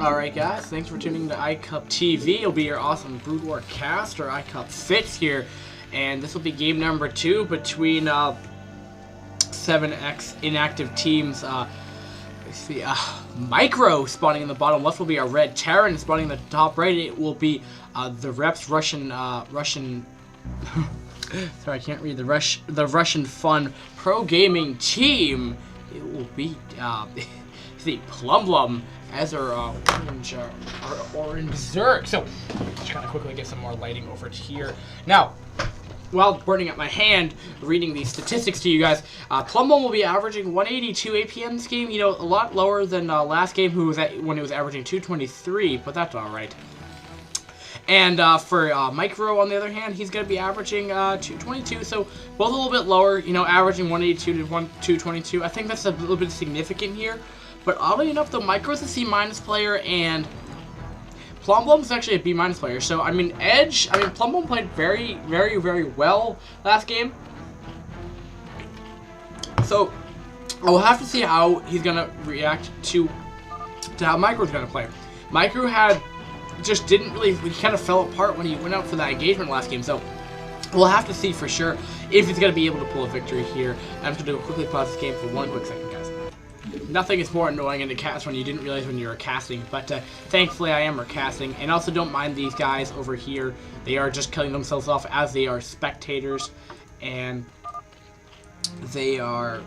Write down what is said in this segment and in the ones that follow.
Alright guys, thanks for tuning to iCup TV. It'll be your awesome Brood War cast, or iCup Fits here. And this will be game number 2 between 7x inactive teams. Let's see, Micro spawning in the bottom left will be a red Terran. Spawning in the top right, it will be the Reps Russian sorry, I can't read the Russian Fun Pro Gaming team. It will be the Plumbum as our orange Zerg. So just trying to quickly get some more lighting over here. Now, while burning up my hand reading these statistics to you guys, Plumbum will be averaging 182 APM this game. You know, a lot lower than last game, when it was averaging 223, but that's all right. And for Micro, on the other hand, he's going to be averaging 222, so both a little bit lower, you know, averaging 182 to 222. I think that's a little bit significant here. But oddly enough, though, Micro's a C- player, and Plumbum's actually a B- player. So, I mean, Plumbum played very, very, very well last game. So, I'll have to see how he's going to react to how Micro's going to play. Micro just didn't really, he kind of fell apart when he went out for that engagement last game. So, we'll have to see for sure if he's going to be able to pull a victory here. I'm just going to quickly pause this game for one quick second, guys. Nothing is more annoying in the cast when you didn't realize when you were casting, but thankfully I am recasting, and also don't mind these guys over here. They are just killing themselves off as they are spectators, and they are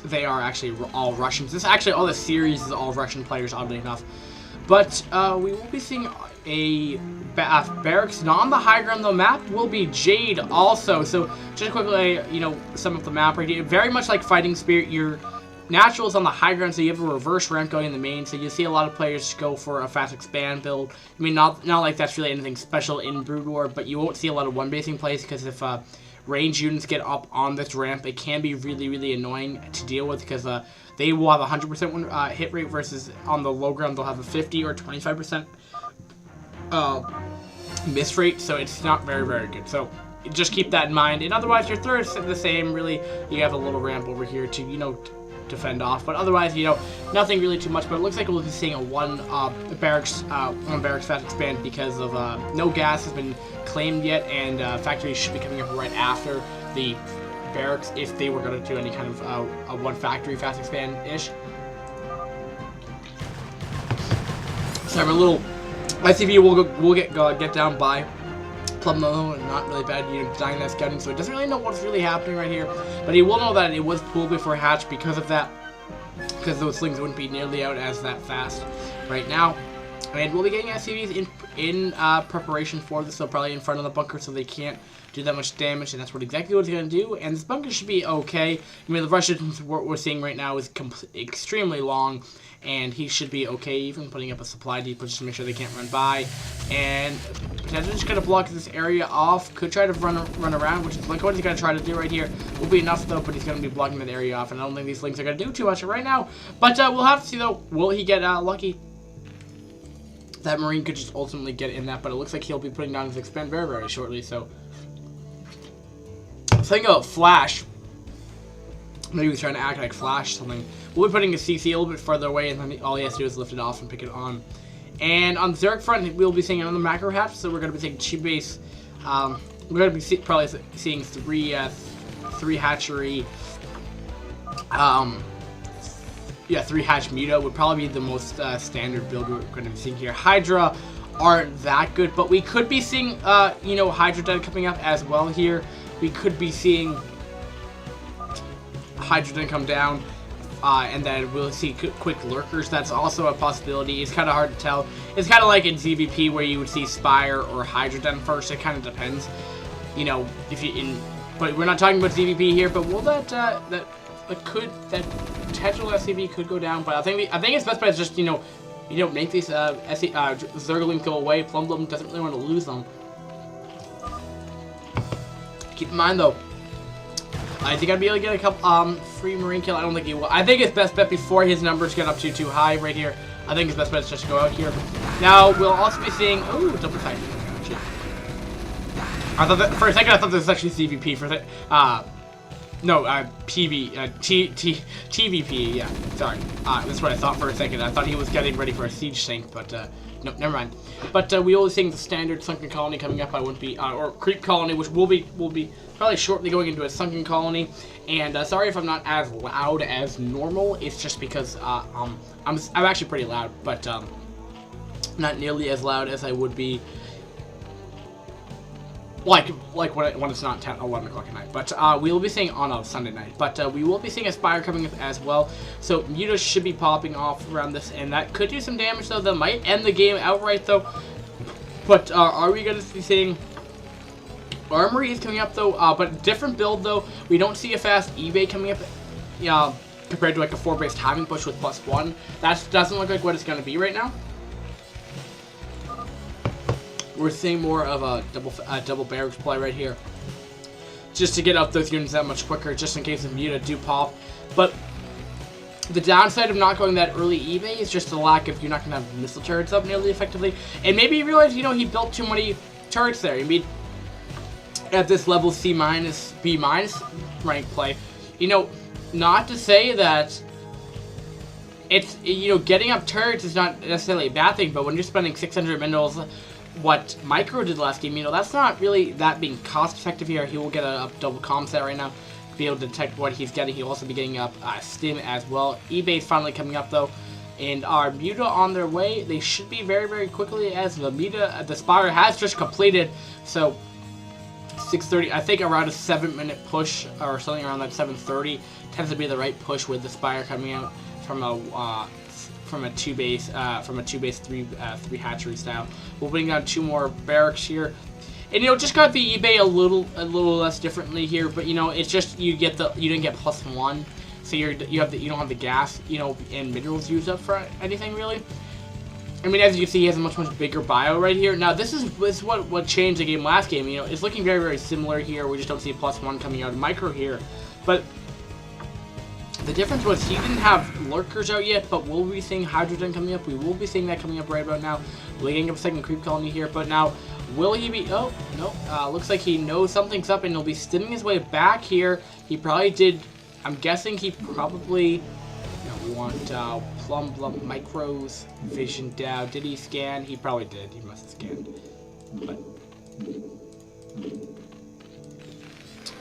actually all Russians. This actually, all the series is all Russian players, oddly enough. But we will be seeing a barracks, not on the high ground. The map will be Jade also. So just quickly, you know, some of the map right here, very much like Fighting Spirit. Your natural is on the high ground, so you have a reverse ramp going in the main. So you see a lot of players go for a fast expand build. I mean, not like that's really anything special in Brood War, but you won't see a lot of one basing plays because if range units get up on this ramp, it can be really, really annoying to deal with because they will have a 100% hit rate versus on the low ground they'll have a 50 or 25% miss rate. So it's not very, very good. So just keep that in mind. And otherwise, your third is the same. Really, you have a little ramp over here to, you know, defend off, but otherwise, you know, nothing really too much. But it looks like we'll be seeing a one barracks fast expand because of no gas has been claimed yet, and factories should be coming up right after the barracks if they were going to do any kind of a one factory fast expand ish. So I'm a little ICV will get down by Plumbum, not really bad, you know, designing that scouting, so he doesn't really know what's really happening right here, but he will know that it was pulled before hatch because of that, because those slings wouldn't be nearly out as that fast right now. And we'll be getting SCVs in preparation for this, so probably in front of the bunker so they can't do that much damage, and that's exactly what he's going to do, and this bunker should be okay. I mean, the Russians we're seeing right now is extremely long, and he should be okay, even putting up a supply depot just to make sure they can't run by, and potentially just going to block this area off. Could try to run around, which is like what he's going to try to do right here. Will be enough, though, but he's going to be blocking that area off, and I don't think these links are going to do too much right now, but we'll have to see, though. Will he get lucky? That Marine could just ultimately get in that, but it looks like he'll be putting down his expand very, very shortly, so think about Flash. Maybe he's trying to act like Flash or something. We'll be putting a CC a little bit further away, and then all he has to do is lift it off and pick it on. And on the Zerg front, we'll be seeing another macro hatch, so we're going to be seeing cheap base. We're going to be probably seeing three hatchery. Yeah, 3 hatch Muta would probably be the most standard build we're going to be seeing here. Hydra aren't that good, but we could be seeing, you know, Hydra Den coming up as well here. We could be seeing Hydra Den come down, and then we'll see quick lurkers. That's also a possibility. It's kind of hard to tell. It's kind of like in ZVP where you would see Spire or Hydra Den first. It kind of depends, you know, if you but we're not talking about ZVP here. But will that potential SCV could go down? But I think it's best bet is just, you know, make these Zerglings go away. Plumbum doesn't really want to lose them. Keep in mind, though, I think I'd be able to get a couple free Marine kill. I don't think he will. I think it's best bet before his numbers get up too high right here. I think his best bet is just to go out here. Now, we'll also be seeing... Ooh, double sight. I thought that, for a second, I thought this was actually CVP for that. No, TVP, yeah, sorry. That's what I thought for a second. I thought he was getting ready for a siege sink, but, no, never mind. But, we will be seeing the standard Sunken Colony coming up. I wouldn't be, or Creep Colony, which will be probably shortly going into a Sunken Colony. And, sorry if I'm not as loud as normal. It's just because, I'm actually pretty loud, but, not nearly as loud as I would be like when it's not 10, 11 o'clock at night. But we will be seeing on a Sunday night. But we will be seeing a Spire coming up as well. So Muta should be popping off around this, and that could do some damage though. That might end the game outright though. But are we going to be seeing Armory is coming up though? But different build though. We don't see a fast eBay coming up. Compared to like a 4-base timing push with +1. That doesn't look like what it's going to be right now. We're seeing more of a double barracks play right here, just to get up those units that much quicker, just in case the Muta do pop. But the downside of not going that early eBay is just the lack of, you're not going to have missile turrets up nearly effectively. And maybe you realize, you know, he built too many turrets there. I mean, at this level C-, B- rank play, you know, not to say that it's, you know, getting up turrets is not necessarily a bad thing, but when you're spending 600 minerals, what Micro did last game, you know, that's not really that being cost effective here. He will get a double comm set right now to be able to detect what he's getting. He'll also be getting up Stim as well. eBay's finally coming up though, and our Muta on their way. They should be very, very quickly, as the Muta, the Spire has just completed. So 6:30, I think around a 7-minute push or something around that 7:30 tends to be the right push with the Spire coming out from a two-base three hatchery style. We'll bring down 2 more barracks here, and you know, just got the eBay a little less differently here. But you know, it's just you didn't get +1, so you don't have the gas, you know, and minerals used up for anything really. I mean, as you can see, he has a much bigger bio right here. Now this is what changed the game last game. You know, it's looking very, very similar here. We just don't see a +1 coming out of Micro here, but the difference was he didn't have lurkers out yet, but we'll be seeing hydrogen coming up. We will be seeing that coming up right about now. We're getting up a second creep colony here, but now will he be? Oh no, looks like he knows something's up, and he'll be stimming his way back here. He probably did. I'm guessing he probably. No, we want Plumbum micros, vision down. Did he scan? He probably did. He must have scanned. But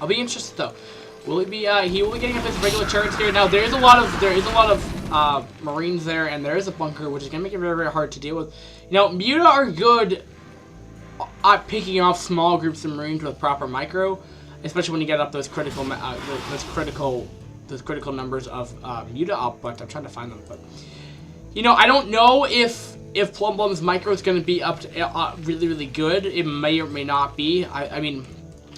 I'll be interested though. Will he be? He will be getting up his regular turrets here. Now there is a lot of Marines there, and there is a bunker, which is gonna make it very, very hard to deal with. You know, Muta are good at picking off small groups of Marines with proper Micro, especially when you get up those critical numbers of Muta up. But I'm trying to find them. But you know, I don't know if Plumbum's Micro is gonna be up to, really, really good. It may or may not be. I mean,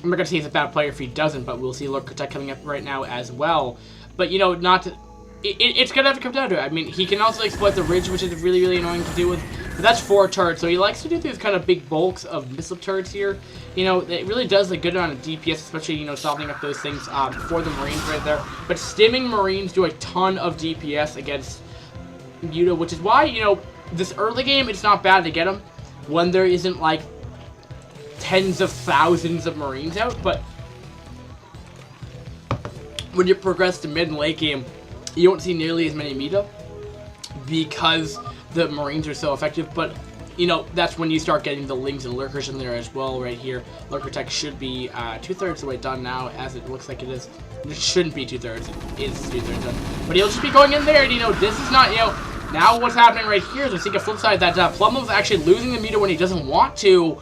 I'm not going to say he's a bad player if he doesn't, but we'll see Lurker Tech coming up right now as well. But, you know, it's going to have to come down to it. I mean, he can also exploit the ridge, which is really, really annoying to deal with. But that's 4 turrets, so he likes to do these kind of big bulks of missile turrets here. You know, it really does a good amount of DPS, especially, you know, softening up those things for the Marines right there. But stimming Marines do a ton of DPS against Muta, which is why, you know, this early game, it's not bad to get him when there isn't, like, tens of thousands of Marines out, but when you progress to mid and late game, you don't see nearly as many Muta because the Marines are so effective. But you know, that's when you start getting the Lings and Lurkers in there as well right here. Lurker Tech should be 2/3 of the way done now, as it looks like it is. It shouldn't be 2/3, it is 2/3 done, but he'll just be going in there, and you know, this is not, you know, now what's happening right here is, I think, a flip side that Plumbum's actually losing the Muta when he doesn't want to.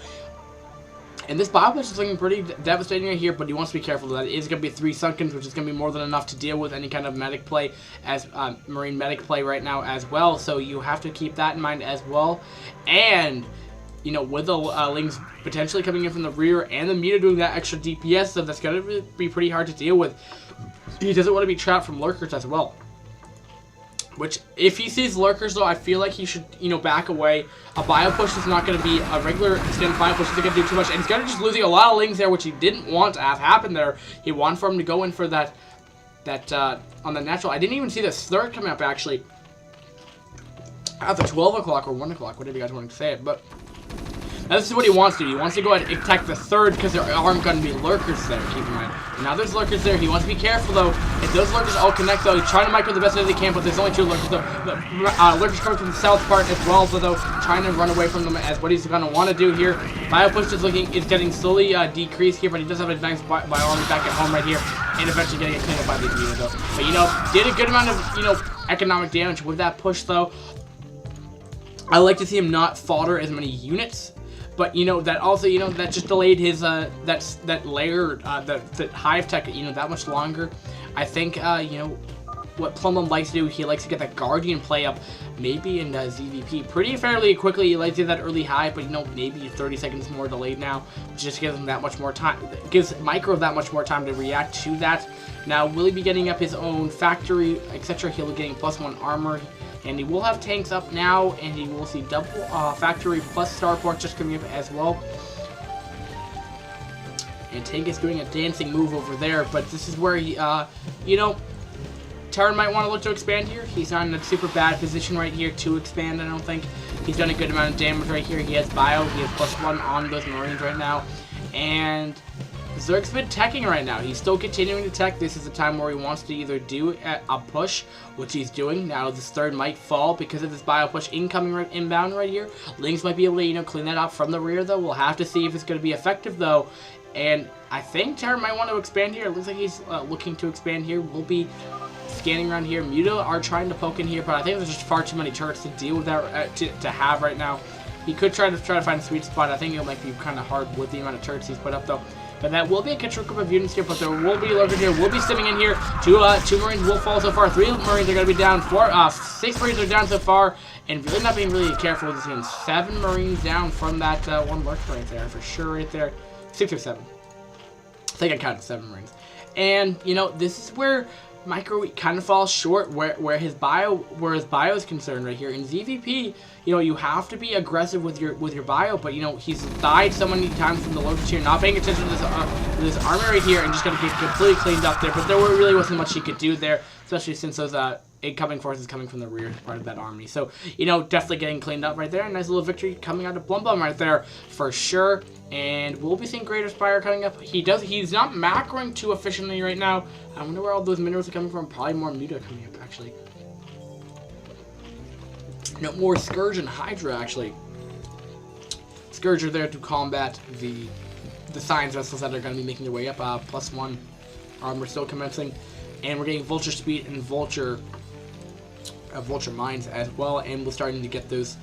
And this bio push is looking pretty devastating right here, but he wants to be careful. That is going to be 3 Sunkens, which is going to be more than enough to deal with any kind of medic play, as Marine medic play right now as well. So you have to keep that in mind as well. And, you know, with the Lings potentially coming in from the rear and the Muta doing that extra DPS stuff, that's going to be pretty hard to deal with. He doesn't want to be trapped from Lurkers as well. Which, if he sees Lurkers, though, I feel like he should, you know, back away. A bio push is not going to be a regular extended bio push. Isn't going to do too much. And he's going to just losing a lot of Lings there, which he didn't want to have happen there. He wanted for him to go in for that on the natural. I didn't even see the third coming up, actually. At the 12 o'clock or 1 o'clock, whatever you guys want to say it. But Now this is what he wants to do. He wants to go ahead and attack the third because there aren't going to be lurkers there, keep in mind. And now there's lurkers there. He wants to be careful, though. If those lurkers all connect, though, he's trying to micro the best way they can, but there's only 2 lurkers, though. Lurkers coming from the south part as well, though, trying to run away from them as what he's going to want to do here. Bio push is getting slowly decreased here, but he does have an advanced bio army back at home right here, and eventually getting it cleaned up by these units, though. But, you know, did a good amount of, you know, economic damage with that push, though. I like to see him not fodder as many units. But, you know, that also, you know, that just delayed his, that layer, that hive tech, you know, that much longer. I think, you know, what Plumbum likes to do, he likes to get that Guardian play up, maybe in ZVP pretty fairly quickly. He likes to do that early hive, but, you know, maybe 30 seconds more delayed now. Just gives him that much more time, gives Micro that much more time to react to that. Now, will he be getting up his own factory, etc.? He'll be getting +1 armor. And he will have tanks up now, and he will see double factory plus starport just coming up as well. And Tank is doing a dancing move over there, but this is where he, you know, Terran might want to look to expand here. He's not in a super bad position right here to expand, I don't think. He's done a good amount of damage right here. He has bio, he has +1 on those Marines right now. And Zerg's been teching right now. He's still continuing to tech. This is the time where he wants to either do a push, which he's doing. Now this third might fall because of this bio push incoming right inbound right here. Lynx might be able to, you know, clean that up from the rear, though. We'll have to see if it's going to be effective, though. And I think Terran might want to expand here. It looks like he's looking to expand here. We'll be scanning around here. Muta are trying to poke in here, but I think there's just far too many turrets to deal with that to have right now. He could try to find a sweet spot. I think it might be kind of hard with the amount of turrets he's put up, though. But that will be a control group of units here, but there will be lurkers here. We'll be stimming in here. Two Marines will fall so far. 3 Marines are going to be down. 6 Marines are down so far. And really not being really careful with this game. 7 Marines down from that 1 lurker right there, for sure right there. 6 or 7. I think I counted 7 Marines. And, you know, this is where Micro kind of falls short where his bio is concerned right here. In ZVP, you know, you have to be aggressive with your bio, but you know, he's died so many times from the lurkers here, not paying attention to this army right here, and just gonna get completely cleaned up there. But there really wasn't much he could do there, especially since those incoming forces coming from the rear part of that army. So, you know, definitely getting cleaned up right there. Nice little victory coming out of Plumbum right there for sure. And we'll be seeing Greater Spire coming up. He's not macroing too efficiently right now. I wonder where all those minerals are coming from. Probably more Muta coming up, actually. No, more Scourge and Hydra, actually. Scourge are there to combat the science vessels that are going to be making their way up. +1 armor still commencing. And we're getting Vulture Speed and Vulture Mines as well. And we're starting to get those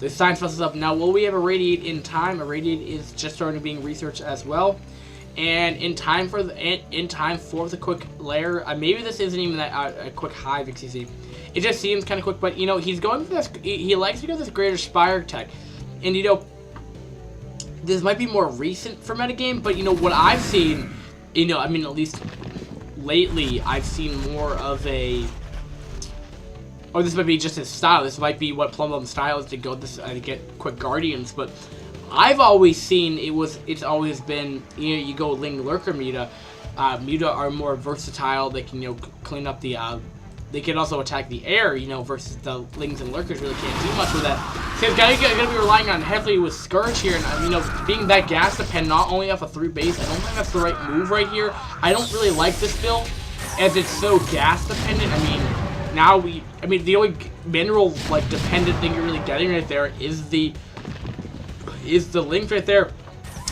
science vessels up. Now, will we have a Radiate in time? A Radiate is just starting being researched as well. And in time for the quick layer, maybe this isn't even a quick hive XCC. It just seems kind of quick, but you know, he's going for this. He likes to go this Greater Spire tech, and you know, this might be more recent for metagame, but you know what I've seen, you know, I mean, at least lately, I've seen more of a. Or this might be just his style. This might be what Plumbum's style is to go this to get quick Guardians, but I've always seen it's always been, you know, you go Ling Lurker Muta. Muta are more versatile. They can, you know, clean up the. They can also attack the air, you know, versus the Lings and Lurkers really can't do much with that. So he's gonna be relying on heavily with Scourge here, and you know, being that gas dependent, not only off a 3 base. I don't think that's the right move right here. I don't really like this build as it's so gas dependent. I mean, the only mineral like dependent thing you're really getting right there is the Link right there.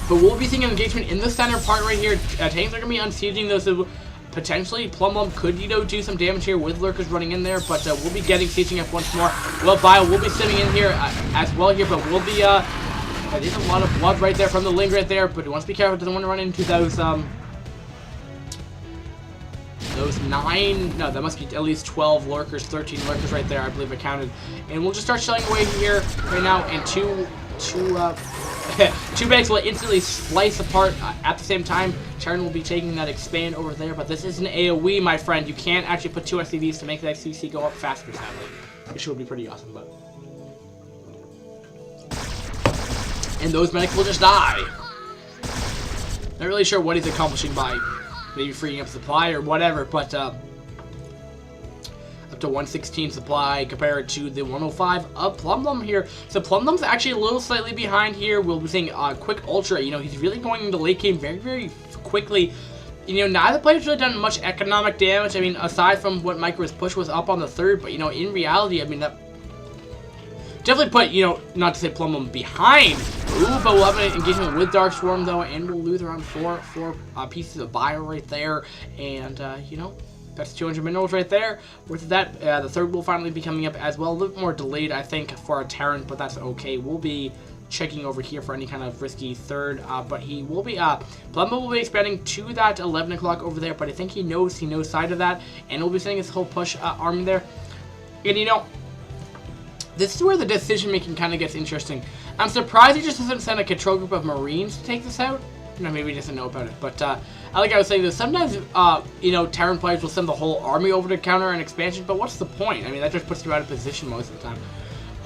But we'll be seeing an engagement in the center part right here. Tanks are gonna be unsieging those. So potentially, Plumbum could, you know, do some damage here with lurkers running in there, but we'll be getting sieging up once more. Well, Bio will be sitting in here as well here, but we'll be there's a lot of blood right there from the Link right there, but he wants to be careful. Doesn't want to run into those 9, no, that must be at least 12 lurkers, 13 lurkers right there, I believe I counted. And we'll just start shelling away here right now, and two bags will instantly slice apart at the same time. Terran will be taking that expand over there, but this is an AoE, my friend. You can't actually put 2 SCVs to make that CC go up faster, sadly. Which would be pretty awesome, but. And those medics will just die. Not really sure what he's accomplishing by maybe freeing up supply or whatever, but up to 116 supply compared to the 105 of Plumbum here. So Plumbum's actually a little slightly behind here. We'll be seeing Quick Ultra. You know, he's really going into late game very, very quickly. You know, neither player's really done much economic damage. I mean, aside from what Micro's push was up on the third, but, you know, in reality, I mean, that definitely put, you know, not to say Plumbum behind. Ooh, but we'll have an engagement with Dark Swarm, though, and we'll lose around four pieces of bio right there. And, you know, that's 200 minerals right there. With that, the third will finally be coming up as well. A little more delayed, I think, for a Terran, but that's okay. We'll be checking over here for any kind of risky third, but he will be, Plumbum will be expanding to that 11 o'clock over there, but I think he knows side of that, and we'll be sending his whole push army there. And, you know, this is where the decision-making kind of gets interesting. I'm surprised he just doesn't send a control group of Marines to take this out. You know, maybe he doesn't know about it, but, like I was saying, sometimes, you know, Terran players will send the whole army over to counter an expansion, but what's the point? I mean, that just puts you out of position most of the time.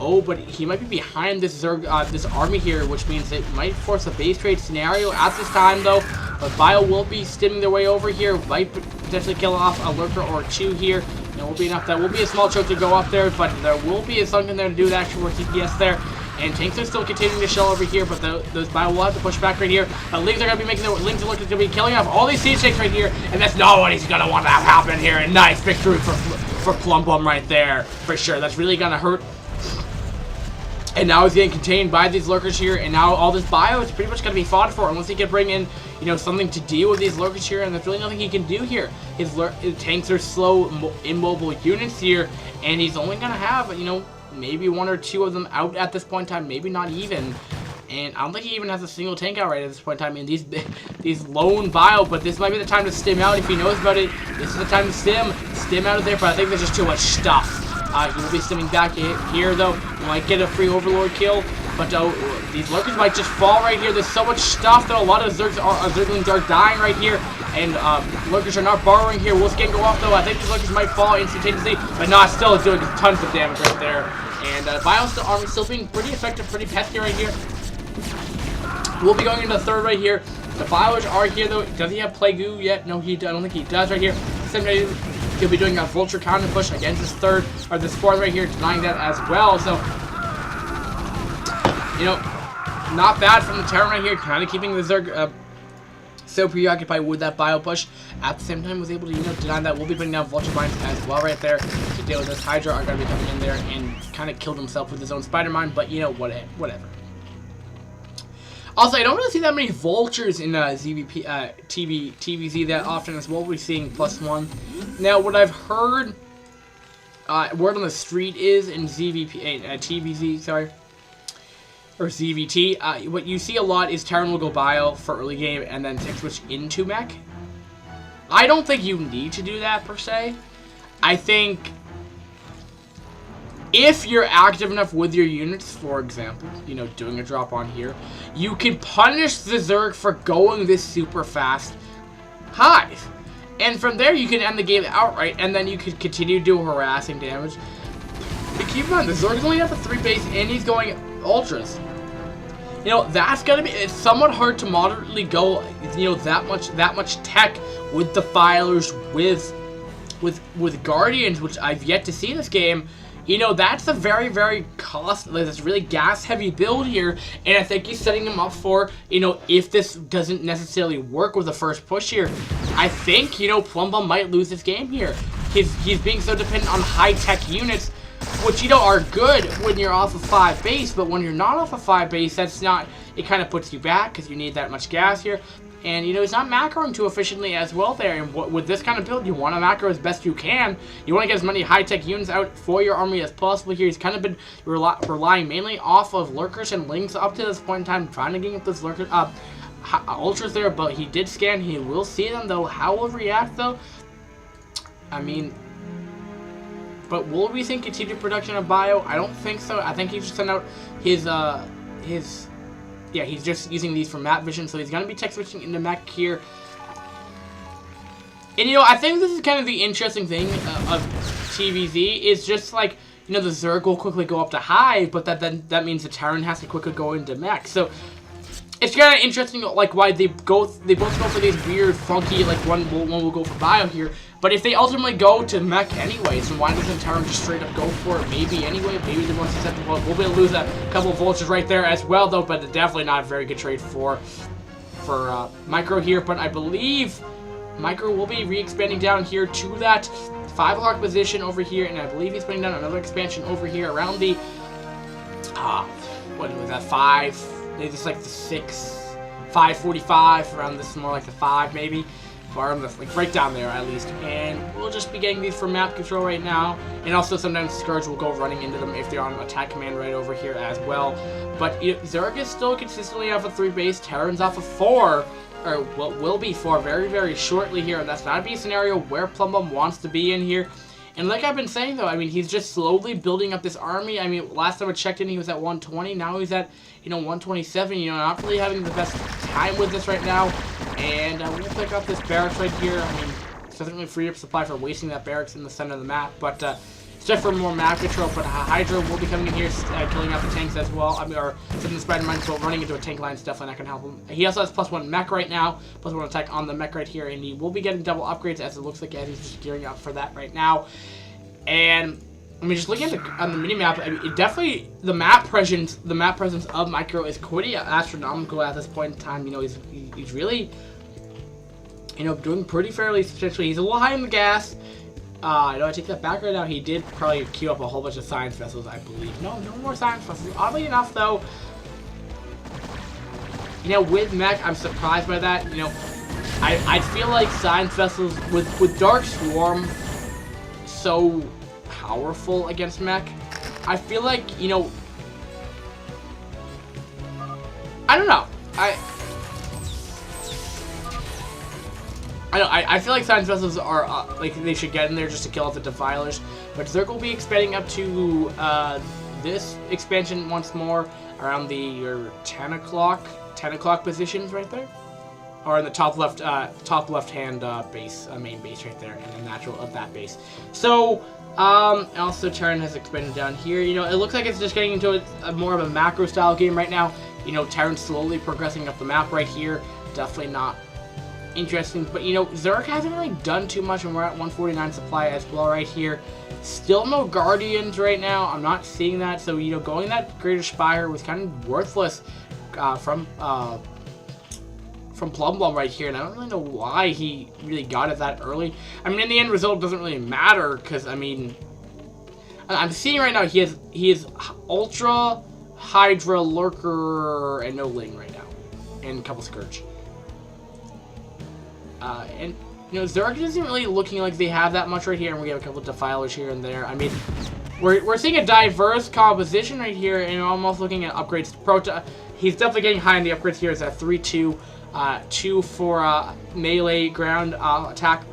Oh, but he might be behind this this army here, which means it might force a base trade scenario at this time, though. But Bio will be stimming their way over here, might potentially kill off a lurker or two here. There will be enough. That will be a small choke to go up there, but there will be a Sunken there to do the actual work DPS there. And tanks are still continuing to shell over here, but those Bio will have to push back right here. But Lings are going to be making their Lings are going to be killing off all these siege tanks right here, and that's not what he's going to want to have happen here. And nice victory for Plumbum right there, for sure. That's really going to hurt. And now he's getting contained by these lurkers here, and now all this bio is pretty much going to be fought for unless he can bring in, you know, something to deal with these lurkers here, and there's really nothing he can do here. His tanks are slow, immobile units here, and he's only going to have, you know, maybe one or two of them out at this point in time, maybe not even. And I don't think he even has a single tank out right at this point in time. I mean, these lone bio, but this might be the time to stim out if he knows about it. This is the time to stim out of there, but I think there's just too much stuff. He will be stimming back here, though. Might get a free Overlord kill, but these lurkers might just fall right here. There's so much stuff, though. A lot of Zerglings are dying right here, and lurkers are not borrowing here. Will Skin go off, though? I think these lurkers might fall instantaneously, but not still doing tons of damage right there. And Bio's army still being pretty effective, pretty pesky right here. We'll be going into the third right here. The Bios are here, though. Does he have Plague Goo yet? No, I don't think he does right here. He'll be doing a Vulture counter push against this third, or this fourth right here, denying that as well. So, you know, not bad from the Terran right here, kind of keeping the Zerg so preoccupied with that bio push. At the same time, was able to, you know, deny that. We'll be putting down Vulture Mines as well right there to deal with this. Hydra are going to be coming in there and kind of killed himself with his own Spider Mine, but, you know, whatever. Also, I don't really see that many vultures in TVZ that often as well. We're seeing +1. Now, what I've heard, word on the street is in TVZ, sorry, or ZVT, what you see a lot is Terran will go bio for early game and then tech switch into mech. I don't think you need to do that per se. I think if you're active enough with your units, for example, you know, doing a drop on here, you can punish the Zerg for going this super fast hive. And from there, you can end the game outright, and then you can continue to do harassing damage. But keep in mind, the Zerg's only have a 3 base, and he's going ultras. You know, that's gonna be, it's somewhat hard to moderately go, you know, that much tech with defilers, with Guardians, which I've yet to see in this game. You know, that's a very, very costly, this really gas-heavy build here, and I think he's setting them up for, you know, if this doesn't necessarily work with the first push here, I think, you know, Plumbum might lose this game here. He's being so dependent on high-tech units, which, you know, are good when you're off of 5 base, but when you're not off of 5 base, that's not, it kind of puts you back, because you need that much gas here. And, you know, it's not macroing too efficiently as well there. And with this kind of build, you want to macro as best you can. You want to get as many high-tech units out for your army as possible here. He's kind of been relying mainly off of lurkers and lings up to this point in time, trying to get those lurkers ultras there. But he did scan. He will see them, though. How will react, though? I mean, but will we think continued production of bio? I don't think so. I think he just sent out his yeah, he's just using these for map vision, so he's going to be tech switching into mech here. And, you know, I think this is kind of the interesting thing of TVZ, is just like, you know, the Zerg will quickly go up to hive, but that means the Terran has to quickly go into mech. So it's kind of interesting, like, why they both go for these weird, funky, like, one will go for bio here. But if they ultimately go to mech anyways, then why doesn't Terran just straight up go for it? Maybe anyway. Maybe they want to set the ball. We'll be able to lose a couple of vultures right there as well, though. But definitely not a very good trade for Micro here. But I believe Micro will be re-expanding down here to that 5 o'clock position over here, and I believe he's putting down another expansion over here around the what was that, 5? Maybe it's like the 6, 5:45. Around this is more like the 5 maybe. Or like right down there at least, and we'll just be getting these for map control right now. And also sometimes Scourge will go running into them if they're on attack command right over here as well. But Zerg is still consistently off of 3 base, Terran's off of 4, or what will be 4 very, very shortly here. That's not be a scenario where Plumbum wants to be in here. And like I've been saying though, I mean, he's just slowly building up this army. I mean, last time I checked in, he was at 120. Now he's at, 127. Not really having the best time with this right now. And we'll pick up this barracks right here. I mean, it doesn't really free up supply for wasting that barracks in the center of the map. But it's just for more map control. But Hydra will be coming in here, killing out the tanks as well. I mean, or sending the Spider-Man, so running into a tank line is definitely not going to help him. He also has +1 mech right now. +1 attack on the mech right here. And he will be getting double upgrades as it looks like, as he's just gearing up for that right now. And I mean, just looking at on the minimap, I mean, it definitely the map presence of Micro is pretty astronomical at this point in time. He's really, doing pretty fairly substantially. He's a little high in the gas. I take that back right now. He did probably queue up a whole bunch of science vessels, I believe. No more science vessels. Oddly enough, though, with mech, I'm surprised by that. I feel like science vessels with Dark Swarm so powerful against mech. I feel like, I don't know. I feel like science vessels are like they should get in there just to kill off the defilers. But Zerg will be expanding up to this expansion once more around your 10 o'clock positions right there, or in the top left hand base, main base right there, and the natural of that base. So also Terran has expanded down here. It looks like it's just getting into a more of a macro style game right now. Terran's slowly progressing up the map right here. Definitely not interesting, but Zerg hasn't really done too much, and we're at 149 supply as well right here. Still no Guardians right now. I'm not seeing that, so going that Greater Spire was kind of worthless from Plumbum right here, and I don't really know why he really got it that early. I mean, in the end result, it doesn't really matter, because I mean, I'm seeing right now he is Ultra, Hydra, Lurker, and no Ling right now, and a couple Scourge. And Zerg isn't really looking like they have that much right here, and we have a couple of Defilers here and there. I mean, we're seeing a diverse composition right here, and almost looking at upgrades. He's definitely getting high in the upgrades here. It's at 3-2, 2 for melee ground attack,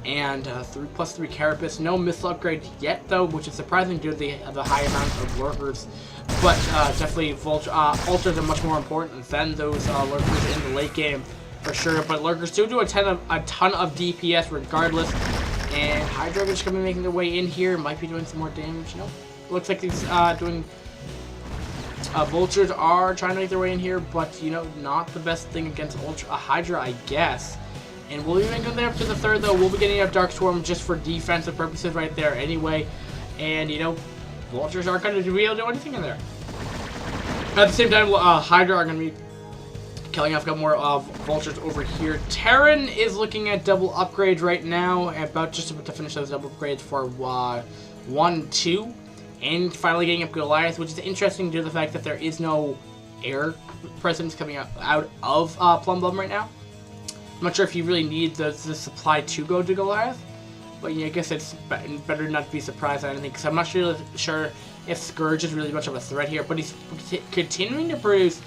and 3+3 Carapace. No missile upgrade yet though, which is surprising due to the high amount of lurkers. But definitely ultras are much more important than those lurkers in the late game. For sure, but lurkers do a ton of DPS regardless, and Hydra is going to be making their way in here. Might be doing some more damage. Nope. Looks like he's doing. Vultures are trying to make their way in here, but not the best thing against Hydra, I guess. And we'll even go there up to the 3rd though. We'll be getting up Dark Swarm just for defensive purposes right there anyway, and Vultures aren't going to be able to do anything in there. At the same time, Hydra are going to be killing off a couple more Vultures over here. Terran is looking at double upgrades right now, about to finish those double upgrades for 1-2, and finally getting up Goliath, which is interesting due to the fact that there is no air presence coming out of Plumbum right now. I'm not sure if you really need the supply to go to Goliath, but I guess it's better not to be surprised at anything, because I'm not really sure if Scourge is really much of a threat here, but he's continuing to produce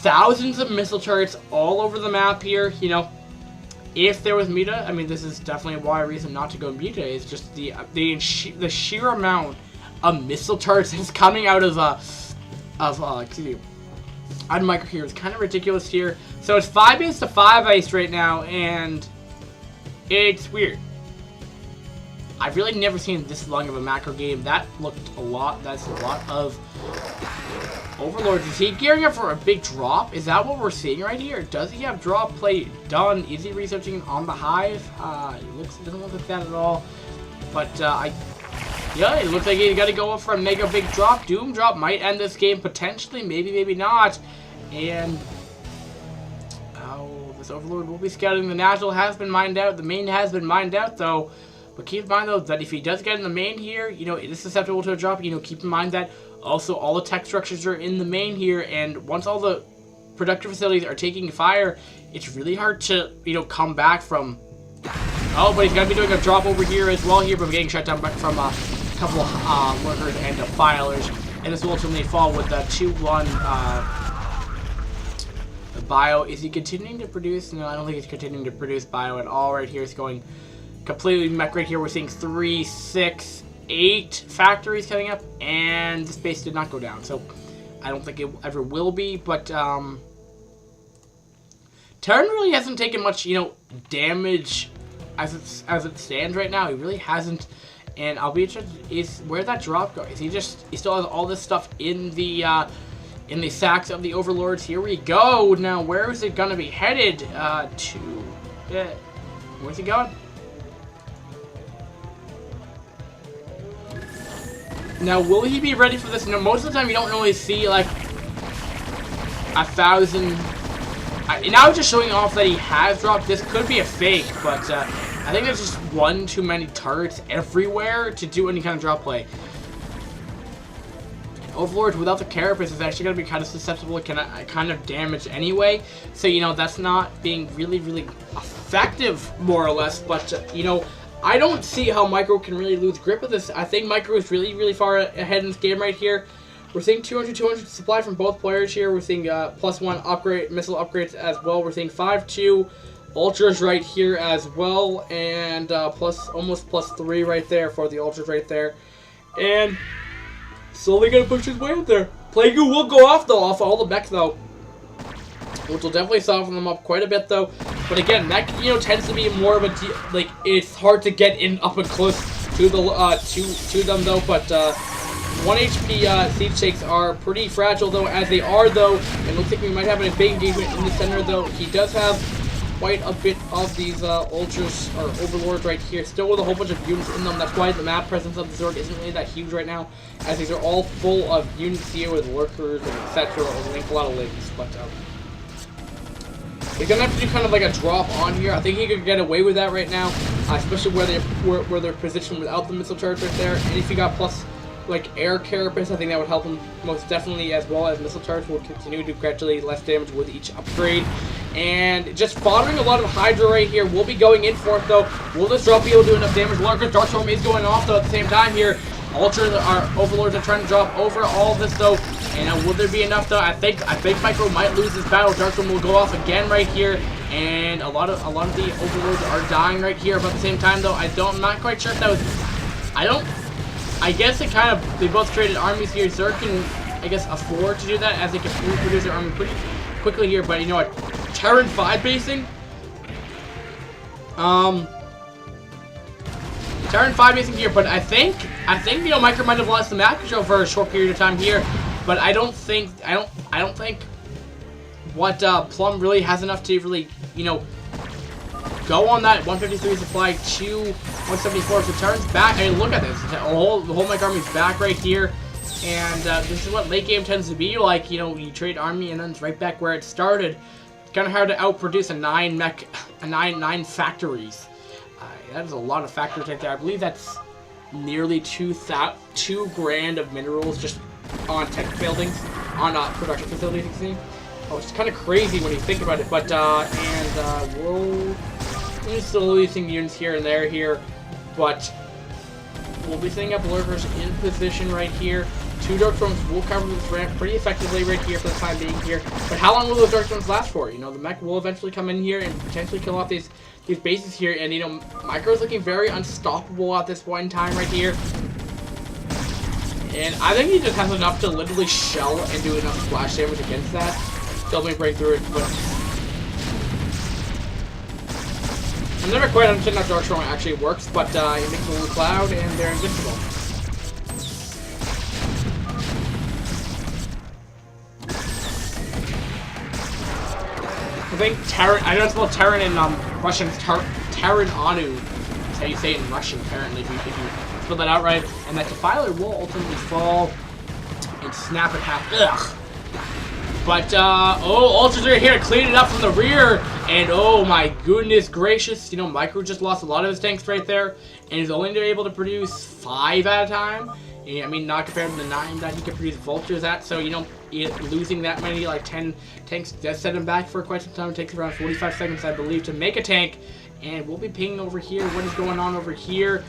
thousands of missile turrets all over the map here. If there was Muta, I mean, this is definitely a reason not to go Muta. Is just the sheer amount of missile turrets that's coming out of Micro here is kind of ridiculous here. So it's 5 base to 5 base right now, and it's weird. I've really never seen this long of a macro game. That looked a lot. That's a lot of Overlords. Is he gearing up for a big drop? Is that what we're seeing right here? Does he have drop play done? Is he researching on the hive? It doesn't look like that at all. But yeah, it looks like he's got to go up for a mega big drop. Doom drop might end this game potentially. Maybe, maybe not. And this Overlord will be scouting. The National has been mined out. The main has been mined out though. But keep in mind though that if he does get in the main here, you know, it is susceptible to a drop. You know, keep in mind that also all the tech structures are in the main here, and once all the productive facilities are taking fire, it's really hard to, you know, come back from. Oh, but he's gonna be doing a drop over here as well here, but getting shut down from a couple of workers and defilers, and this will ultimately fall with the 2-1 bio. Is he continuing to produce? No, I don't think he's continuing to produce bio at all. Right here, it's going completely mech. Right here, we're seeing 3, 6, 8 factories coming up, and the space did not go down, so I don't think it ever will be. But Terran really hasn't taken much, you know, damage as it stands right now. He really hasn't, and I'll be interested is where that drop goes. He still has all this stuff in the sacks of the Overlords. Here we go. Now, where is it gonna be headed to? Where's he going? Now, will he be ready for this? You know, most of the time you don't really see like 1,000. Now just showing off that he has dropped. This could be a fake, but I think there's just one too many turrets everywhere to do any kind of drop play. Overlord without the carapace is actually going to be kind of susceptible to kind of damage anyway. So, you know, that's not being really, really effective, more or less. But, you know, I don't see how Micro can really lose grip of this. I think Micro is really, really far ahead in this game right here. We're seeing 200 supply from both players here. We're seeing +1 upgrade, missile upgrades as well. We're seeing 5-2 ultras right here as well. And almost +3 right there for the ultras right there. And slowly gonna push his way up there. Plague Goo will go off though, off all the mech though, which will definitely soften them up quite a bit though. But again, mech, you know, tends to be more of a like it's hard to get in up and close to the to them though. But 1 HP siege takes are pretty fragile though, as they are though. It looks like we might have a big engagement in the center though. He does have quite a bit of these ultras or overlords right here, still with a whole bunch of units in them. That's why the map presence of the Zord isn't really that huge right now, as these are all full of units here with lurkers and etc. and a lot of links. But he's gonna have to do kind of like a drop on here. I think he could get away with that right now, especially where they're positioned without the missile turrets right there. And if he got plus like air carapace, I think that would help him most definitely, as well as missile turrets will continue to do gradually less damage with each upgrade. And just following a lot of Hydra right here. We'll be going in for it though. Will this drop be able to do enough damage? Lurkers, Darkstorm is going off though at the same time here. Ultras, our Overlords are trying to drop over all of this though. And will there be enough though? I think Micro might lose this battle. Darkstorm will go off again right here. And a lot of the Overlords are dying right here. But at the same time though, I'm not quite sure if that was, I guess they both created armies here. Zerg can, I guess, afford to do that, as they can reproduce their army pretty quickly here. But you know what, Terran 5 basing, Terran 5 basing here. But I think you know, Micro might have lost the map control for a short period of time here. But I don't think what Plum really has enough to really, you know, go on that 153 supply to 174. So Terran's back. I mean, look at this. The whole mech army's back right here. And this is what late game tends to be like. You know, you trade army and then it's right back where it started. It's kind of hard to outproduce a 9 factories. That is a lot of factories right there. I believe that's nearly 2 grand of minerals just on tech buildings, on production facilities, you see. Oh, it's kind of crazy when you think about it. But we're still losing units here and there here, but we'll be setting up lurkers in position right here. 2 Darkstorms will cover this ramp pretty effectively right here for the time being here. But how long will those Darkstorms last for? You know, the mech will eventually come in here and potentially kill off these bases here. And, you know, Micro's looking very unstoppable at this point in time right here. And I think he just has enough to literally shell and do enough splash damage against that. Still may break through it, but I'm never quite understood how Dark Storm actually works, but it makes a little cloud and they're invincible. I think Terran, I know it's spelled Terran in Russian, it's Terran Anu. That's how you say it in Russian, apparently, if you spell that out right. And that Defiler will ultimately fall and snap in half. Ugh. But, oh, Ultras are here to clean it up from the rear. And, oh my goodness gracious. You know, Micro just lost a lot of his tanks right there. And he's only able to produce 5 at a time. I mean, not compared to the 9 that he could produce Vultures at. So, you know, losing that many, like 10 tanks does set him back for quite some time. It takes around 45 seconds, I believe, to make a tank. And we'll be pinging over here. What is going on over here?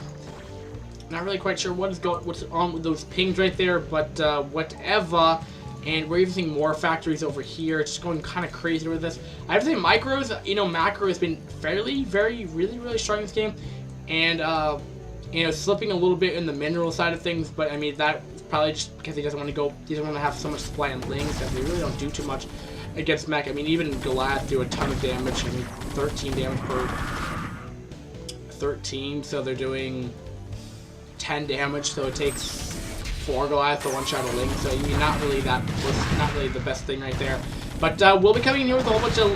Not really quite sure what's on with those pings right there, but whatever. And we're even seeing more factories over here. It's just going kind of crazy with this. I have to say, Micro's, you know, Macro has been really strong in this game. And, you know, slipping a little bit in the mineral side of things. But, I mean, that's probably just because he doesn't want to go, he doesn't want to have so much supply on Lings that they really don't do too much against Mech. I mean, even Goliath do a ton of damage. I mean, 13 damage per 13. So they're doing 10 damage. So it takes 4 Goliath to one-shot a Ling, so I mean, not really the best thing right there. But we'll be coming in here with a whole bunch of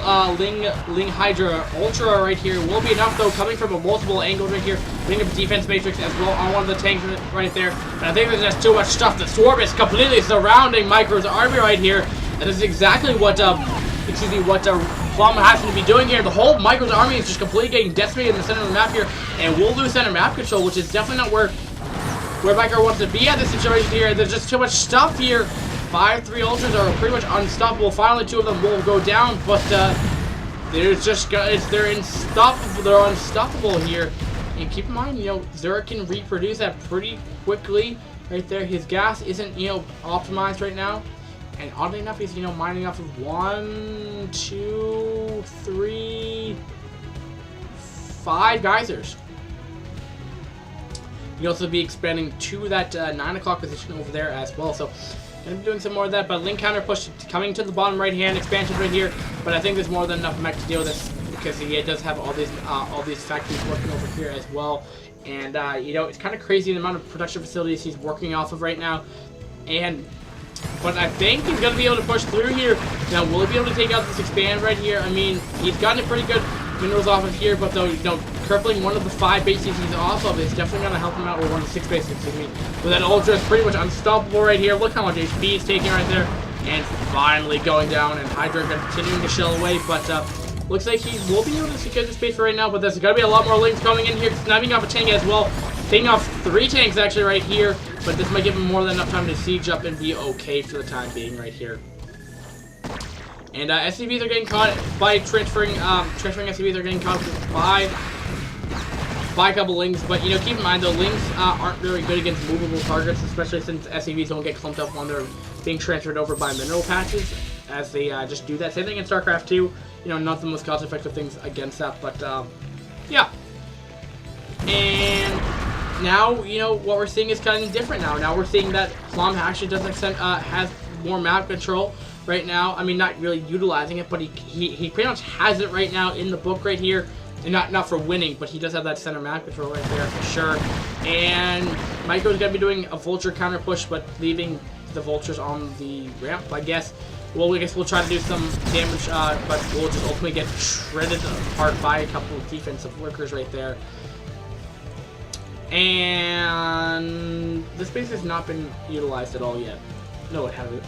Ling Hydra Ultra right here. Will be enough though, coming from a multiple angles right here. Bring up defense matrix as well on one of the tanks right there. But I think there's just too much stuff. The Swarm is completely surrounding Micro's army right here, and this is exactly what Plum has to be doing here. The whole Micro's army is just completely getting decimated in the center of the map here, and we'll lose center map control, which is definitely not where Micro wants to be at this situation here. There's just too much stuff here. 5-3 Ultras are pretty much unstoppable. Finally, 2 of them will go down, but they're unstoppable. They're unstoppable here. And keep in mind, you know, Zerg can reproduce that pretty quickly right there. His gas isn't, you know, optimized right now. And oddly enough, he's, you know, mining off of 1, 2, 3, 5 geysers. You'll also be expanding to that 9 o'clock position over there as well. So, going to be doing some more of that. But Link counter push coming to the bottom right hand, expansion right here. But I think there's more than enough mech to deal with this because he does have all these factories working over here as well. And you know, it's kind of crazy the amount of production facilities he's working off of right now. But I think he's going to be able to push through here. Now, will he be able to take out this expand right here? I mean, he's gotten a pretty good minerals off of here, but though, you know, crippling one of the 5 bases he's off of is definitely going to help him out with one of the 6 bases, excuse me. But that Ultra is pretty much unstoppable right here. Look how much HP he's taking right there. And finally going down, and Hydra continuing to shell away, but looks like he will be able to secure the space for right now, but there's going to be a lot more Lings coming in here, sniping off a tank as well. Taking off 3 tanks actually right here, but this might give him more than enough time to siege up and be okay for the time being right here. And SCVs are getting caught by transferring SCVs are getting caught by a couple Lings, but you know, keep in mind though, Lings aren't very good against movable targets, especially since SCVs don't get clumped up when they're being transferred over by mineral patches, as they just do that. Same thing in StarCraft 2, you know, not the most cost-effective things against that, but yeah. And now, you know, what we're seeing is kind of different now. Now we're seeing that Plum actually has more map control right now. I mean, not really utilizing it, but he pretty much has it right now in the book right here. And not for winning, but he does have that center map control right there for sure. And Micro's going to be doing a Vulture counter push, but leaving the Vultures on the ramp, I guess. Well, I guess we'll try to do some damage, but we'll just ultimately get shredded apart by a couple of defensive workers right there. And this base has not been utilized at all yet. No, it hasn't.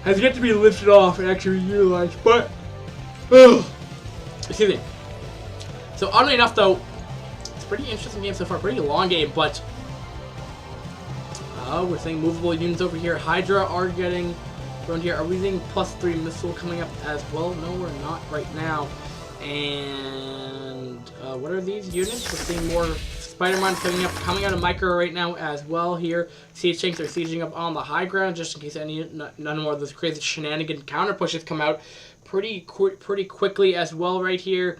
Has yet to be lifted off and actually utilized, but excuse me. So oddly enough, though, it's a pretty interesting game so far. Pretty long game, but we're seeing movable units over here. Hydra are getting around here. Are we seeing +3 missile coming up as well? No, we're not right now. And what are these units? We're seeing more Spider-Man coming out of Micro right now as well here. Siege tanks are sieging up on the high ground just in case none more of those crazy shenanigan counter pushes come out pretty quickly as well right here.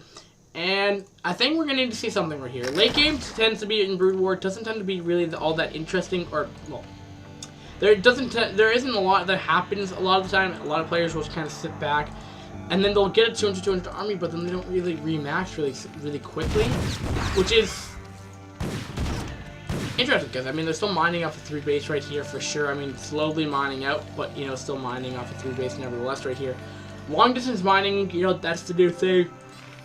And I think we're going to need to see something right here. Late game tends to be in Brood War, doesn't tend to be really all that interesting, or, well, there isn't a lot that happens a lot of the time. A lot of players will just kind of sit back and then they'll get a 200 army, but then they don't really rematch really quickly, which is interesting, because I mean they're still mining off a 3 base right here for sure. I mean slowly mining out, but you know still mining off a 3 base nevertheless right here. Long distance mining, you know, that's the new thing.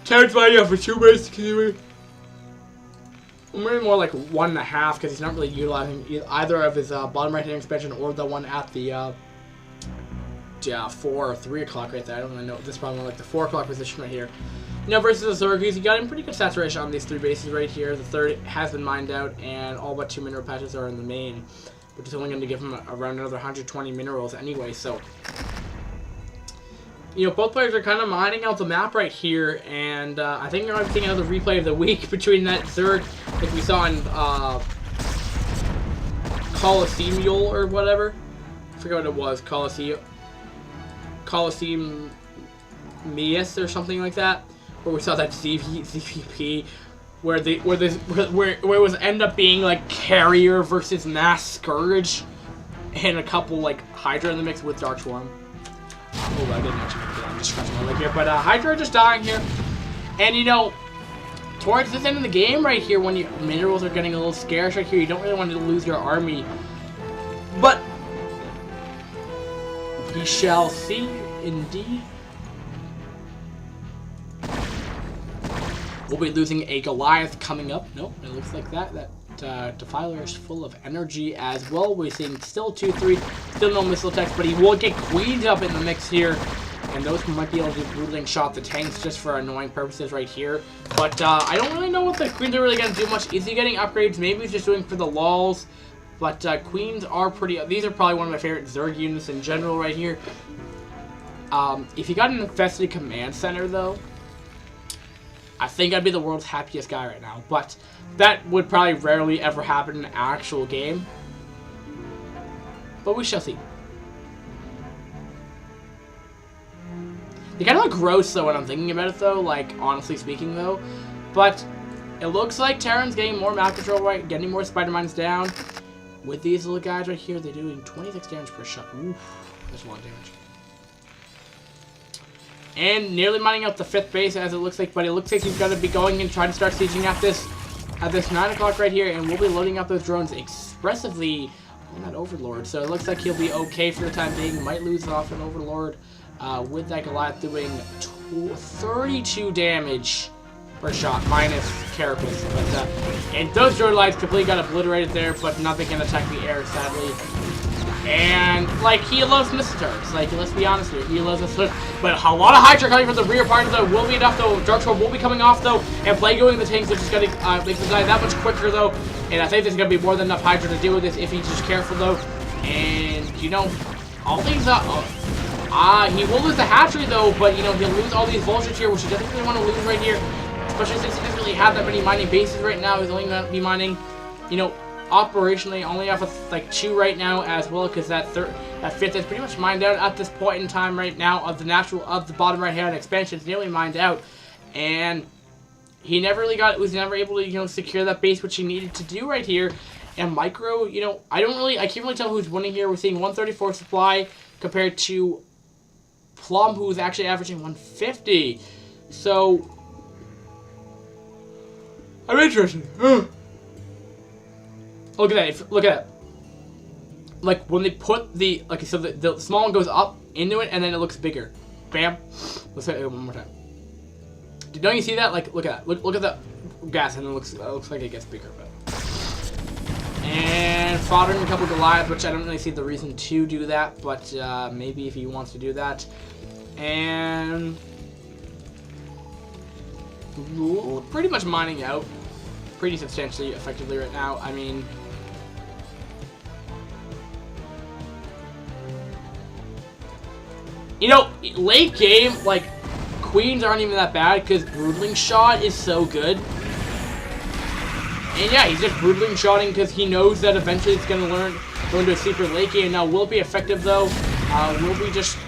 Terran's mining off a 2 base, maybe more like 1.5, because he's not really utilizing either of his bottom right hand expansion or the one at the 4 or 3 o'clock right there. I don't really know. This is probably more like the 4 o'clock position right here. You know, versus the Zergus, he got in pretty good saturation on these 3 bases right here. The third has been mined out, and all but 2 mineral patches are in the main, which is only going to give him around another 120 minerals anyway. So, you know, both players are kind of mining out the map right here, and I think I'm seeing another replay of the week between that Zerg, like we saw in Coliseum or whatever. I forget what it was, Coliseum Mias or something like that, where we saw that ZVP, where it was end up being like Carrier versus Mass Scourge, and a couple like Hydra in the mix with Dark Swarm. Oh, I didn't mention it. I'm just scratching my leg here. But Hydra just dying here. And, you know, towards this end of the game right here, when your minerals are getting a little scarce right here, you don't really want to lose your army. But we shall see, indeed. We'll be losing a Goliath coming up. Nope, it looks like that. Defiler is full of energy as well. We're seeing still 2-3, still no missile attacks, but he will get Queens up in the mix here, and those might be able to brutally shot the tanks just for annoying purposes right here. But I don't really know what the Queens are really going to do much. Is he getting upgrades? Maybe he's just doing for the lulls, but Queens are pretty, these are probably one of my favorite Zerg units in general right here. If he got an infested command center though, I think I'd be the world's happiest guy right now, but that would probably rarely ever happen in an actual game. But we shall see. They kind of look gross though when I'm thinking about it though, like honestly speaking though. But it looks like Terran's getting more map control right, getting more spider mines down. With these little guys right here, they're doing 26 damage per shot. Oof, that's a lot of damage. And nearly mining out the 5th base as it looks like, but it looks like he's going to be going and trying to start sieging at this 9 o'clock right here, and we'll be loading up those drones expressively on that Overlord. So it looks like he'll be okay for the time being. Might lose off an Overlord with that Goliath doing 32 damage per shot minus Carapace. But and those drone lines completely got obliterated there, but nothing can attack the air sadly. And, like, he loves missile turrets. Like, let's be honest here. He loves missile turrets. But a lot of Hydra coming from the rear part of the will be enough, though. Dark Swarm will be coming off, though. And Plague going the tanks, which is going to make them die that much quicker, though. And I think there's going to be more than enough Hydra to deal with this if he's just careful, though. And, you know, all these, he will lose the hatchery, though. But, you know, he'll lose all these vultures here, which he doesn't really want to lose right here. Especially since he doesn't really have that many mining bases right now. He's only going to be mining, you know, operationally only have like 2 right now as well, because that 5th is pretty much mined out at this point in time right now of the bottom right hand expansion. It's nearly mined out, and he never really was never able to, you know, secure that base which he needed to do right here. And Micro, you know, I can't really tell who's winning here. We're seeing 134 supply compared to Plum, who's actually averaging 150. So I'm interested. Look at that. Look at that. Like, when they put the... Okay, so the small one goes up into it, and then it looks bigger. Bam. Let's say it one more time. Don't you see that? Like, look at that. Look at the gas, and it looks like it gets bigger. But. And foddering a couple Goliaths, which I don't really see the reason to do that, but maybe if he wants to do that. And... pretty much mining out. Pretty substantially, effectively right now. I mean... You know, late game, like, Queens aren't even that bad because Broodling Shot is so good. And yeah, he's just Broodling Shotting because he knows that eventually it's going to go into a sleeper late game. Now, will it be effective though? Will we just...